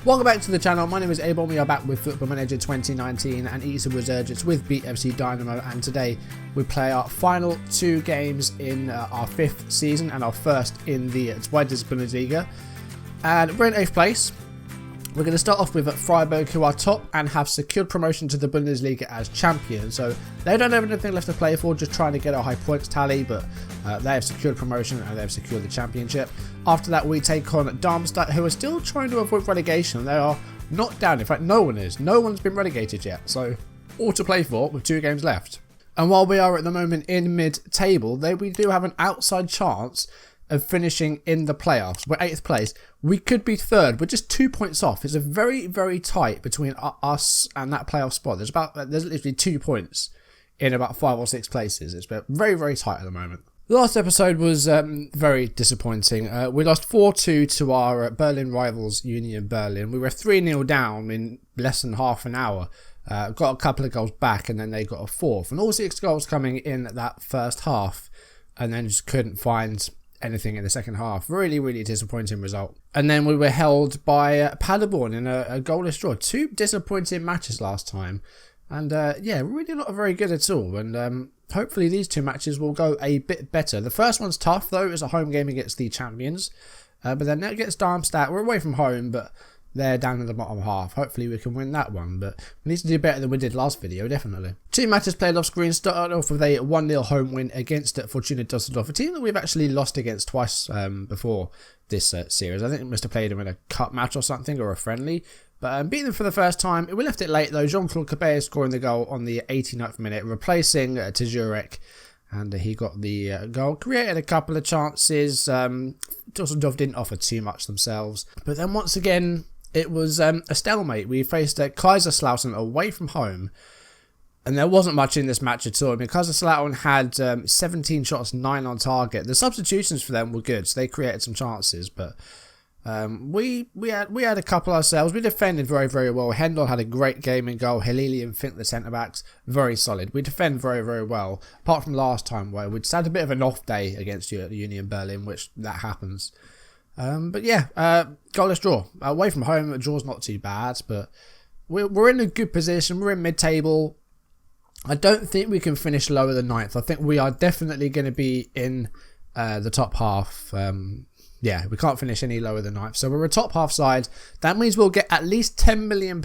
Welcome back to the channel. My name is A-Bomb. We are back with Football Manager 2019 and Easter Resurgence with BFC Dynamo, and today we play our final two games in our fifth season and our first in the Zweite Bundesliga. And we're in 8th place. We're going to start off with Freiburg, who are top and have secured promotion to the Bundesliga as champions. So they don't have anything left to play for, just trying to get a high points tally, but they have secured promotion and they have secured the championship. After that, we take on Darmstadt, who are still trying to avoid relegation. They are not down. In fact, no one is. No one's been relegated yet. So all to play for with 2 games left. And while we are at the moment in mid-table, we do have an outside chance of finishing in the playoffs. We're 8th place. We could be 3rd. We're just 2 points off. It's a very, very tight between us and that playoff spot. There's literally 2 points in about 5 or 6 places. It's very, very tight at the moment. The last episode was very disappointing. We lost 4-2 to our Berlin rivals, Union Berlin. We were 3-0 down in less than half an hour. Got a couple of goals back, and then they got a 4th. And all 6 goals coming in that first half, and then just couldn't find anything in the second half. Really, really disappointing result. And then we were held by Paderborn in a goalless draw. 2 disappointing matches last time. And yeah, really not very good at all. And hopefully these 2 matches will go a bit better. The first one's tough though. It's a home game against the champions. But then against Darmstadt, we're away from home, but they're down in the bottom half. Hopefully we can win that one, but we need to do better than we did last video, definitely. 2 matches played off screen. Started off with a 1-0 home win against Fortuna Düsseldorf, a team that we've actually lost against twice before this series. I think we must have played them in a cup match or something, or a friendly. But beating them for the first time. We left it late though. Jean-Claude Cabet scoring the goal on the 89th minute, replacing Tjurek. And he got the goal. Created a couple of chances. Düsseldorf didn't offer too much themselves. But then once again, it was a stalemate. We faced Kaiserslautern away from home. And there wasn't much in this match at all. I mean, Kaiserslautern had 17 shots, 9 on target. The substitutions for them were good, so they created some chances. But we had a couple ourselves. We defended very, very well. Hendel had a great game in goal. Halili and Fink, the centre-backs, very solid. We defend very, very well. Apart from last time, where we'd had a bit of an off day against Union Berlin, which that happens. But yeah, goalless draw. Away from home, a draw's not too bad, but we're in a good position. We're in mid-table. I don't think we can finish lower than 9th. I think we are definitely going to be in the top half. Yeah, we can't finish any lower than 9th. So we're a top half side. That means we'll get at least £10 million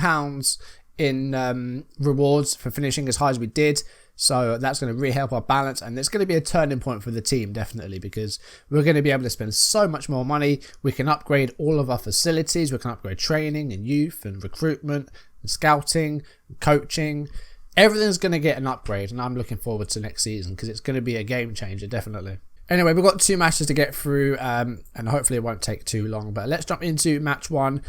in rewards for finishing as high as we did. So that's going to really help our balance, and it's going to be a turning point for the team, definitely, because we're going to be able to spend so much more money. We can upgrade all of our facilities. We can upgrade training and youth and recruitment and scouting and coaching. Everything's going to get an upgrade, and I'm looking forward to next season because it's going to be a game changer, definitely. Anyway, we've got 2 matches to get through, and hopefully it won't take too long. But let's jump into match 1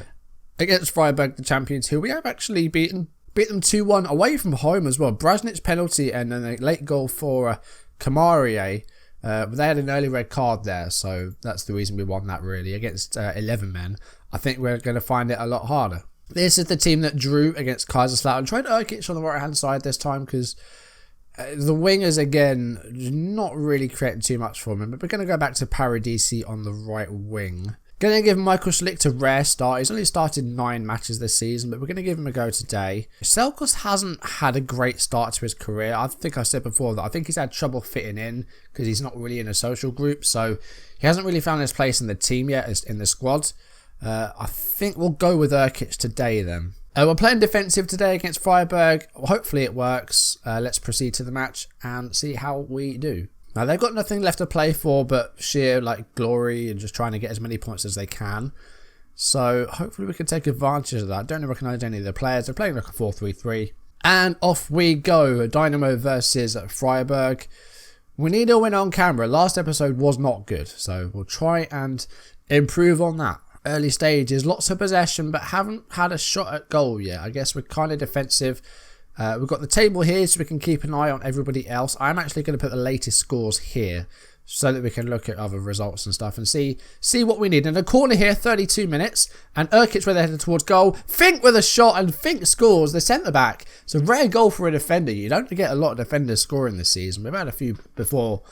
against Freiburg, the champions, who we have actually beaten. Beat them 2-1 away from home as well. Brasnic's penalty and then a late goal for Kamarie. But they had an early red card there, so that's the reason we won that, really. Against 11 men, I think we're going to find it a lot harder. This is the team that drew against Kaiserslautern. Tried Urkic on the right-hand side this time because the wingers, again, not really creating too much for them. But we're going to go back to Paradisi on the right wing. Going to give Michael Schlicht a rare start. He's only started 9 matches this season, but we're going to give him a go today. Selkos hasn't had a great start to his career. I think I said before that I think he's had trouble fitting in because he's not really in a social group. So he hasn't really found his place in the team yet, in the squad. I think we'll go with Urkic today then. We're playing defensive today against Freiburg. Hopefully it works. Let's proceed to the match and see how we do. Now, they've got nothing left to play for but sheer glory and just trying to get as many points as they can. So hopefully we can take advantage of that. Don't recognise any of the players. They're playing like a 4-3-3. And off we go. Dynamo versus Freiburg. We need a win on camera. Last episode was not good, so we'll try and improve on that. Early stages, lots of possession, but haven't had a shot at goal yet. I guess we're kind of defensive. We've got the table here so we can keep an eye on everybody else. I'm actually going to put the latest scores here so that we can look at other results and stuff and see what we need. In the corner here, 32 minutes, and Urkic where they're headed towards goal. Fink with a shot, and Fink scores, the centre-back. It's a rare goal for a defender. You don't get a lot of defenders scoring this season. We've had a few before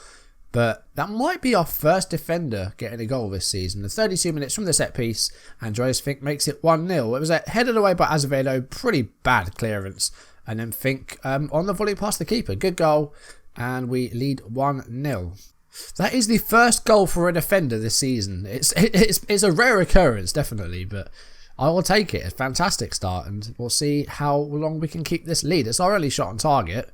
But that might be our first defender getting a goal this season. The 32 minutes from the set piece, Andreas Fink makes it 1-0. It was headed away by Azevedo, pretty bad clearance. And then Fink on the volley past the keeper. Good goal, and we lead 1-0. That is the first goal for a defender this season. It's a rare occurrence, definitely, but I will take it. It's a fantastic start, and we'll see how long we can keep this lead. It's our only shot on target.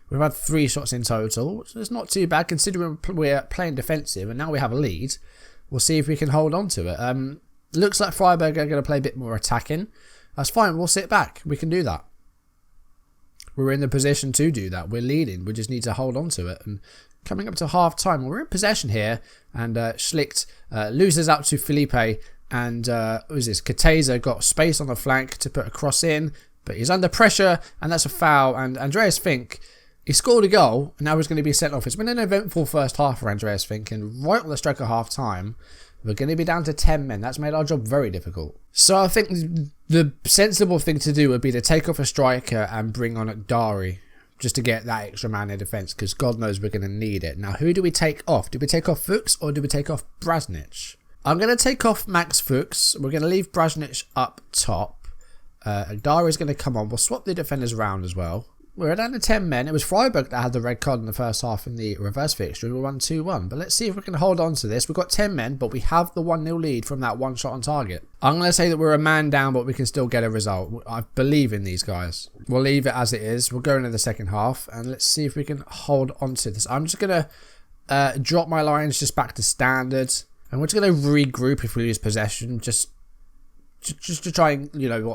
We've had 3 shots in total, which is not too bad considering we're playing defensive, and now we have a lead. We'll see if we can hold on to it. Looks like Freiburg are going to play a bit more attacking. That's fine. We'll sit back. We can do that. We're in the position to do that. We're leading. We just need to hold on to it. And coming up to half time, we're in possession here, and Schlicht loses out to Felipe, and who's this? Kateza got space on the flank to put a cross in, but he's under pressure, and that's a foul. And Andreas Fink, he scored a goal, and now he's going to be sent off. It's been an eventful first half for Andreas Fink, and right on the stroke of half time, we're going to be down to 10 men. That's made our job very difficult. So I think the sensible thing to do would be to take off a striker and bring on Dari, just to get that extra man in defence, because God knows we're going to need it. Now, who do we take off? Do we take off Fuchs or do we take off Brasnic? I'm going to take off Max Fuchs. We're going to leave Brasnic up top. Dari is going to come on. We'll swap the defenders around as well. We're down to 10 men. It was Freiburg that had the red card in the first half in the reverse fixture. We won 2-1. But let's see if we can hold on to this. We've got 10 men, but we have the 1-0 lead from that one shot on target. I'm going to say that we're a man down, but we can still get a result. I believe in these guys. We'll leave it as it is. We'll go into the second half, and let's see if we can hold on to this. I'm just going to drop my lines just back to standard. And we're just going to regroup if we lose possession. Just to try and,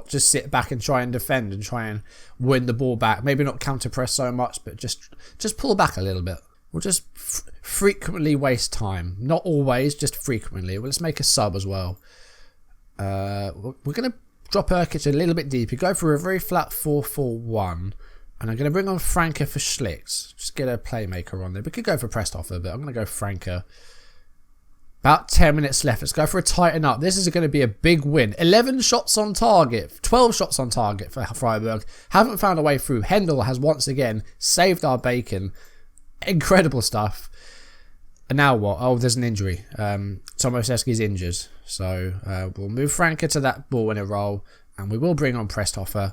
just sit back and try and defend and try and win the ball back. Maybe not counter press so much, but just pull back a little bit. We'll just frequently waste time. Not always, just frequently. Well, let's make a sub as well. We're going to drop Urkic a little bit deeper. Go for a very flat 4-4-1. And I'm going to bring on Franke for Schlicht. Just get a playmaker on there. We could go for Presthofer, but I'm going to go Franke. About 10 minutes left. Let's go for a tighten up. This is going to be a big win. 11 shots on target. 12 shots on target for Freiburg. Haven't found a way through. Hendel has once again saved our bacon. Incredible stuff. And now what? Oh, there's an injury. Tomaszewski's injured. So we'll move Franke to that ball in a roll. And we will bring on Presthofer.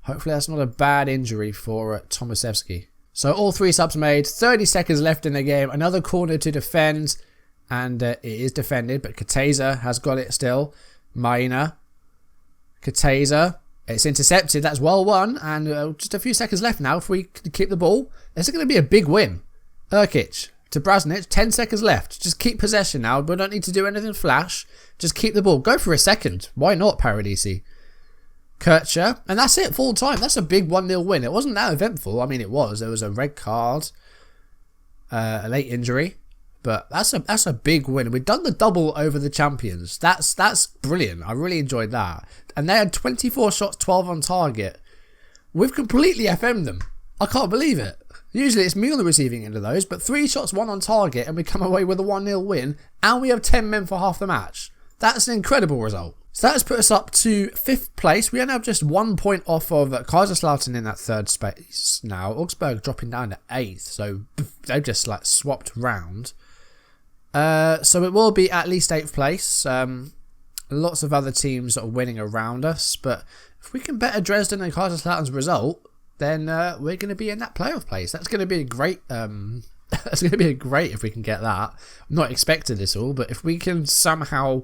Hopefully that's not a bad injury for Tomaszewski. So all 3 subs made. 30 seconds left in the game. Another corner to defend. And it is defended, but Kateza has got it still. Maina. Kateza. It's intercepted. That's well won. And just a few seconds left now if we keep the ball. This is going to be a big win. Urkic to Brasnic. 10 seconds left. Just keep possession now. We don't need to do anything flash. Just keep the ball. Go for a second. Why not, Paradisi? Kircher. And that's it. Full time. That's a big 1-0 win. It wasn't that eventful. I mean, it was. There was a red card. A late injury. But that's a big win. We've done the double over the champions. That's brilliant. I really enjoyed that. And they had 24 shots, 12 on target. We've completely FM'd them. I can't believe it. Usually it's me on the receiving end of those, but 3 shots, 1 on target, and we come away with a 1-0 win, and we have 10 men for half the match. That's an incredible result. So that has put us up to 5th place. We only have just 1 point off of Kaiserslautern in that 3rd space now. Augsburg dropping down to 8th, so they've just swapped round. So it will be at least 8th place. Lots of other teams are winning around us, but if we can better Dresden and Kaiserslautern's result, then we're going to be in that playoff place. That's going to be a great. That's going to be great if we can get that. I'm not expecting this all, but if we can somehow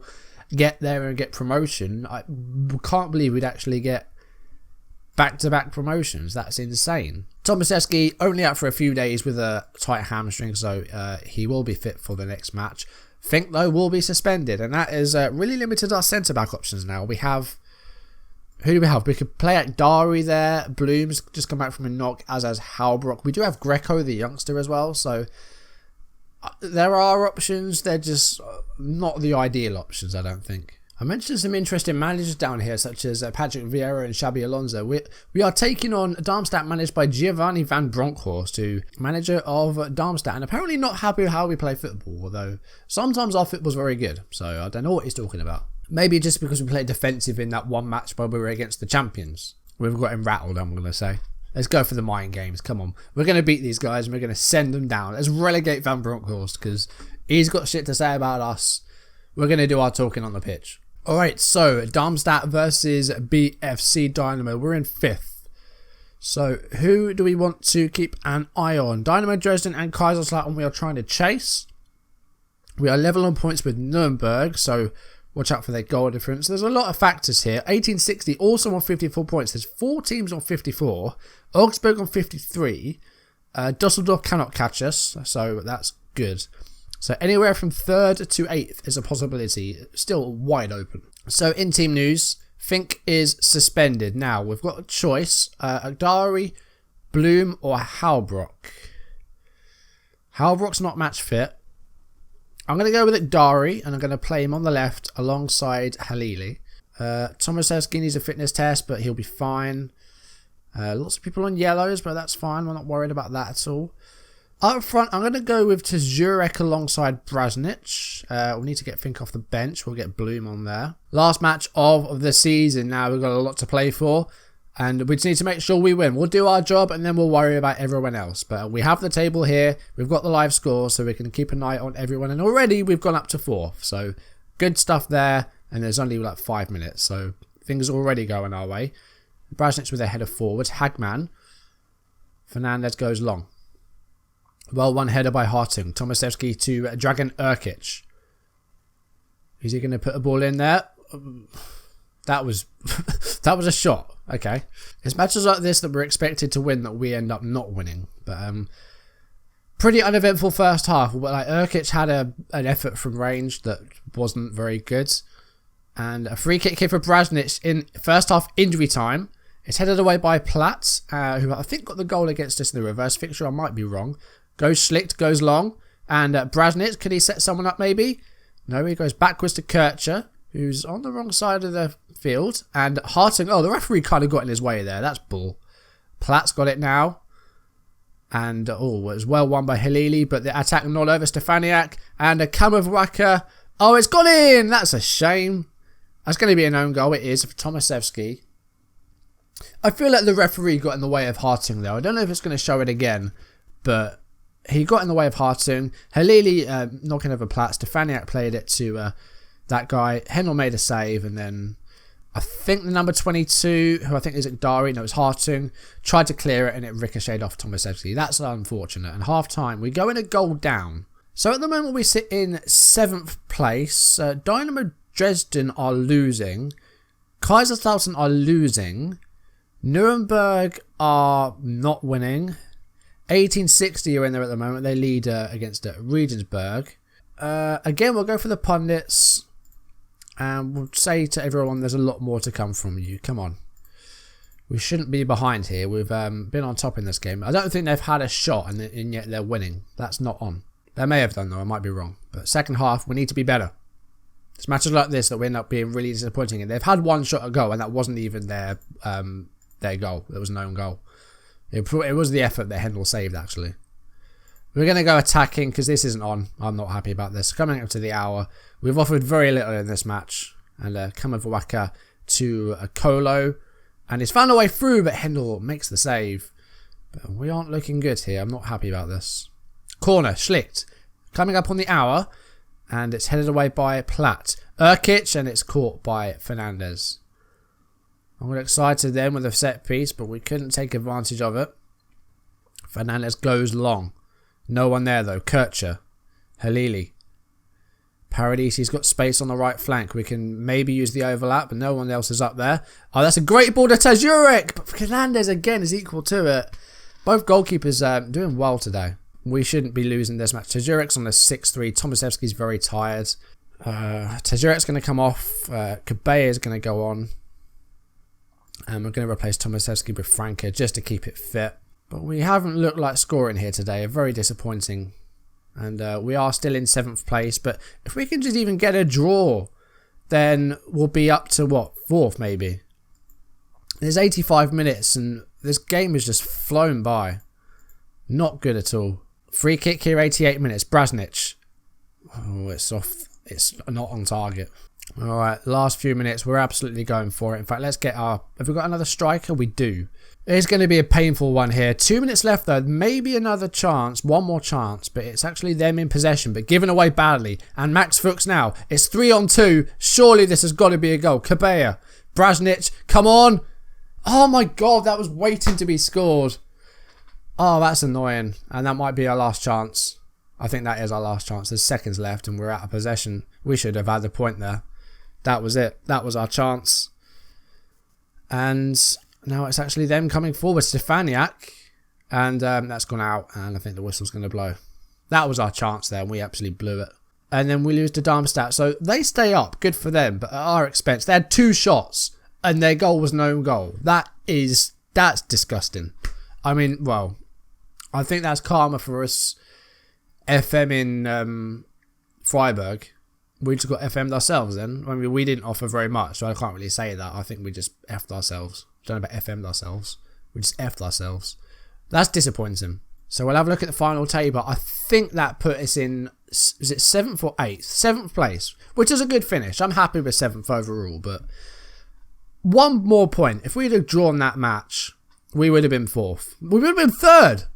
get there and get promotion, I can't believe we'd actually get back-to-back promotions. That's insane. Tomaszewski only out for a few days with a tight hamstring, so he will be fit for the next match. Fink, though, will be suspended, and that has really limited our centre-back options now. We have... Who do we have? We could play at Dari there. Bloom's just come back from a knock, as has Halbrook. We do have Greco, the youngster, as well, so there are options. They're just not the ideal options, I don't think. I mentioned some interesting managers down here, such as Patrick Vieira and Xabi Alonso. We are taking on Darmstadt, managed by Giovanni van Bronckhorst, who manager of Darmstadt, and apparently not happy with how we play football, although sometimes our football's very good, so I don't know what he's talking about. Maybe just because we played defensive in that one match where we were against the champions. We've got him rattled, I'm going to say. Let's go for the mind games. Come on. We're going to beat these guys and we're going to send them down. Let's relegate Van Bronckhorst because he's got shit to say about us. We're going to do our talking on the pitch. Alright, so Darmstadt versus BFC Dynamo. We're in 5th. So who do we want to keep an eye on? Dynamo Dresden and Kaiserslautern we are trying to chase. We are level on points with Nuremberg, so watch out for their goal difference. There's a lot of factors here. 1860 also on 54 points. There's 4 teams on 54. Augsburg on 53. Dusseldorf cannot catch us, so that's good. So anywhere from 3rd to 8th is a possibility. Still wide open. So in team news, Fink is suspended. Now we've got a choice. Agdari, Bloom or Halbrock. Halbrock's not match fit. I'm going to go with Agdari and I'm going to play him on the left alongside Halili. Tomaszewski needs a fitness test, but he'll be fine. Lots of people on yellows, but that's fine. We're not worried about that at all. Up front, I'm going to go with Tazurek alongside Brasnic. We'll need to get Fink off the bench. We'll get Bloom on there. Last match of the season now. We've got a lot to play for. And we just need to make sure we win. We'll do our job and then we'll worry about everyone else. But we have the table here. We've got the live score so we can keep an eye on everyone. And already we've gone up to 4th. So good stuff there. And there's only like 5 minutes. So things are already going our way. Brasnic with a header forward. Hagman. Fernandez goes long. Well, one header by Hartung. Tomaszewski to Dragan Urkic. Is he going to put a ball in there? That was that was a shot. Okay. It's matches like this that we're expected to win that we end up not winning. But pretty uneventful first half. But like Urkic had an effort from range that wasn't very good. And a free kick here for Brasnic in first half injury time. It's headed away by Platz, who I think got the goal against us in the reverse fixture. I might be wrong. Goes slicked, goes long. And Brasnic, could he set someone up maybe? No, he goes backwards to Kircher, who's on the wrong side of the field. And Hartung, oh, the referee kind of got in his way there. That's bull. Platz got it now. And, oh, it was well won by Halili, but the attack not over. Stefaniak and a Kamavwaka. Oh, it's gone in! That's a shame. That's going to be an own goal. It is for Tomaszewski. I feel like the referee got in the way of Hartung, though. I don't know if it's going to show it again, but he got in the way of Hartung. Halili knocking over Platz. Stefaniak played it to that guy. Henel made a save, and then I think the number 22, who I think is Agdari, no, it's Hartung, tried to clear it, and it ricocheted off Tomaszewski. That's unfortunate. And half time, we go in a goal down. So at the moment, we sit in 7th place. Dynamo Dresden are losing. Kaiserslautern are losing. Nuremberg are not winning. 1860 are in there at the moment. They lead against Regensburg. Again, we'll go for the pundits. And we'll say to everyone there's a lot more to come from you. Come on. We shouldn't be behind here. We've been on top in this game. I don't think they've had a shot and yet they're winning. That's not on. They may have done though. I might be wrong. But second half, we need to be better. It's matches like this that we end up being really disappointing. And they've had one shot at goal and that wasn't even their goal. It was an own goal. It was the effort that Hendel saved, actually. We're going to go attacking because this isn't on. I'm not happy about this. Coming up to the hour, we've offered very little in this match. And Kamavwaka to Kolo. And he's found a way through, but Hendel makes the save. But we aren't looking good here. I'm not happy about this. Corner, Schlicht. Coming up on the hour. And it's headed away by Platt. Urkic, and it's caught by Fernandez. I'm really excited then with a set piece, but we couldn't take advantage of it. Fernandez goes long. No one there though. Kircher. Halili. Paradisi's got space on the right flank. We can maybe use the overlap, but no one else is up there. Oh, that's a great ball to Tazurek, but Fernandez again is equal to it. Both goalkeepers doing well today. We shouldn't be losing this match. Tajurek's on a 6-3. Tomaszewski's very tired. Tajurek's going to come off. Kabay is going to go on. And we're going to replace Tomaszewski with Franke just to keep it fit. But we haven't looked like scoring here today. Very disappointing. And we are still in 7th place. But if we can just even get a draw, then we'll be up to, what, 4th maybe. There's 85 minutes and this game has just flown by. Not good at all. Free kick here, 88 minutes. Brasnic. Oh, it's off. It's not on target. All right, last few minutes. We're absolutely going for it. In fact, let's get our... Have we got another striker? We do. It's going to be a painful one here. 2 minutes left, though. Maybe another chance. One more chance. But it's actually them in possession, but given away badly. And Max Fuchs now. It's 3-on-2. Surely this has got to be a goal. Cabella. Brasnic. Come on. Oh, my God. That was waiting to be scored. Oh, that's annoying. And that might be our last chance. I think that is our last chance. There's seconds left and we're out of possession. We should have had the point there. That was it. That was our chance. And now it's actually them coming forward. Stefaniak. And that's gone out. And I think the whistle's going to blow. That was our chance there. And we absolutely blew it. And then we lose to Darmstadt. So they stay up. Good for them. But at our expense. They had 2 shots. And their goal was no goal. That's disgusting. I mean, well, I think that's karma for us. FM in Freiburg. We just got FM'd ourselves then. I mean, we didn't offer very much, so I can't really say that. I think we just F'd ourselves. Don't know about FM'd ourselves. We just F'd ourselves. That's disappointing. So we'll have a look at the final table. I think that put us in, is it 7th or 8th? 7th place, which is a good finish. I'm happy with 7th overall, but one more point. If we'd have drawn that match, we would have been 4th. We would have been 3rd.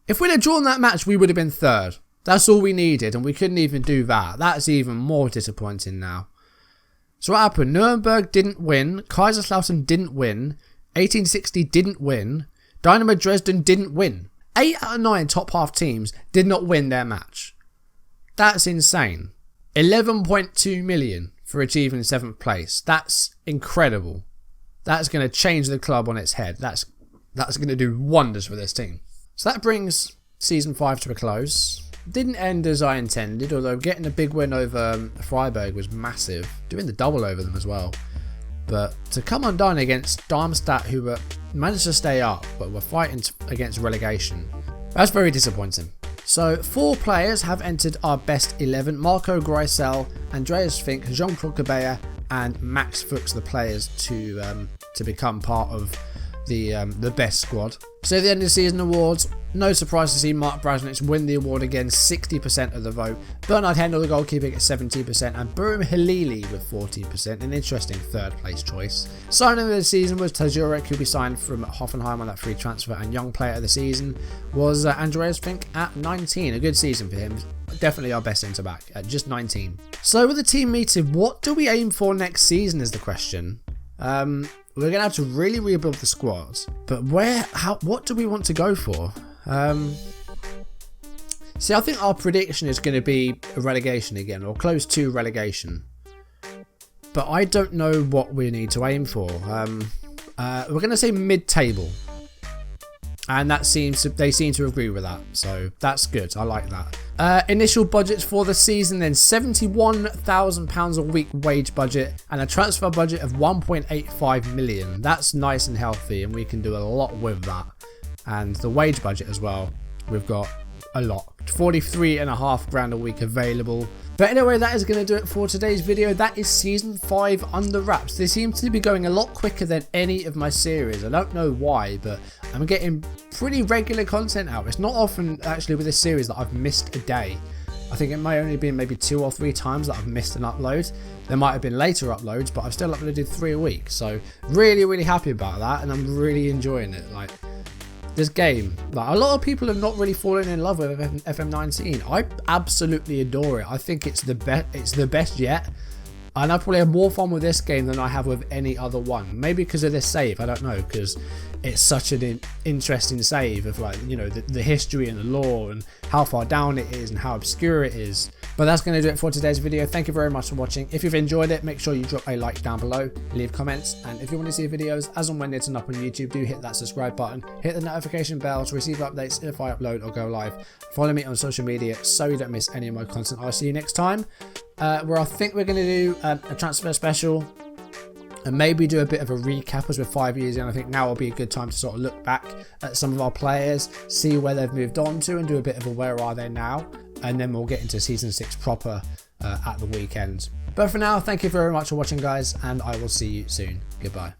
If we'd have drawn that match, we would have been 3rd. That's all we needed, and we couldn't even do that. That's even more disappointing now. So what happened? Nuremberg didn't win. Kaiserslautern didn't win. 1860 didn't win. Dynamo Dresden didn't win. 8 out of 9 top half teams did not win their match. That's insane. 11.2 million for achieving 7th place. That's incredible. That's going to change the club on its head. That's going to do wonders for this team. So that brings Season 5 to a close. Didn't end as I intended, although getting a big win over Freiburg was massive. Doing the double over them as well. But to come undone against Darmstadt, who managed to stay up, but were fighting against relegation, that's very disappointing. So 4 players have entered our best 11. Marco Greisel, Andreas Fink, Jean-Claude Cabella and Max Fuchs, the players to become part of the best squad. So the end of the season awards, no surprise to see Mark Brasnic win the award again, 60% of the vote. Bernard Hendel, the goalkeeper, gets 70%, and Burim Halili with 40%, an interesting 3rd place choice. Signing of the season was Tajurek, who we signed from Hoffenheim on that free transfer, and young player of the season was Andreas Fink at 19. A good season for him. Definitely our best centre back at just 19. So with the team meeting, what do we aim for next season is the question. We're going to have to really rebuild the squad. But what do we want to go for? See, I think our prediction is going to be a relegation again, or close to relegation. But I don't know what we need to aim for. We're going to say mid-table. And they seem to agree with that. So that's good. I like that. Initial budgets for the season then, £71,000 a week wage budget and a transfer budget of 1.85 million. That's nice and healthy and we can do a lot with that. And the wage budget as well, we've got a lot. 43.5 grand a week available. But anyway, that is going to do it for today's video. That is Season 5 under wraps. They seem to be going a lot quicker than any of my series. I don't know why, but I'm getting pretty regular content out. It's not often, actually, with this series that I've missed a day. I think it may only been maybe 2 or 3 times that I've missed an upload. There might have been later uploads, but I've still uploaded 3 a week. So really, really happy about that, and I'm really enjoying it. Like, this game, like, a lot of people have not really fallen in love with FM19. I absolutely adore it. I think it's the best. It's the best yet, and I probably have more fun with this game than I have with any other one. Maybe because of this save, I don't know, because it's such an interesting save of, like, you know, the history and the lore and how far down it is and how obscure it is. But that's going to do it for today's video. Thank you very much for watching. If you've enjoyed it, make sure you drop a like down below, leave comments, and if you want to see videos as and when they turn up on YouTube, do hit that subscribe button, hit the notification bell to receive updates if I upload or go live. Follow me on social media so you don't miss any of my content. I'll see you next time, where I think we're going to do a transfer special and maybe do a bit of a recap as we're 5 years in. I think now will be a good time to sort of look back at some of our players, see where they've moved on to, and do a bit of a where are they now. And then we'll get into Season 6 proper at the weekend. But for now, thank you very much for watching, guys, and I will see you soon. Goodbye.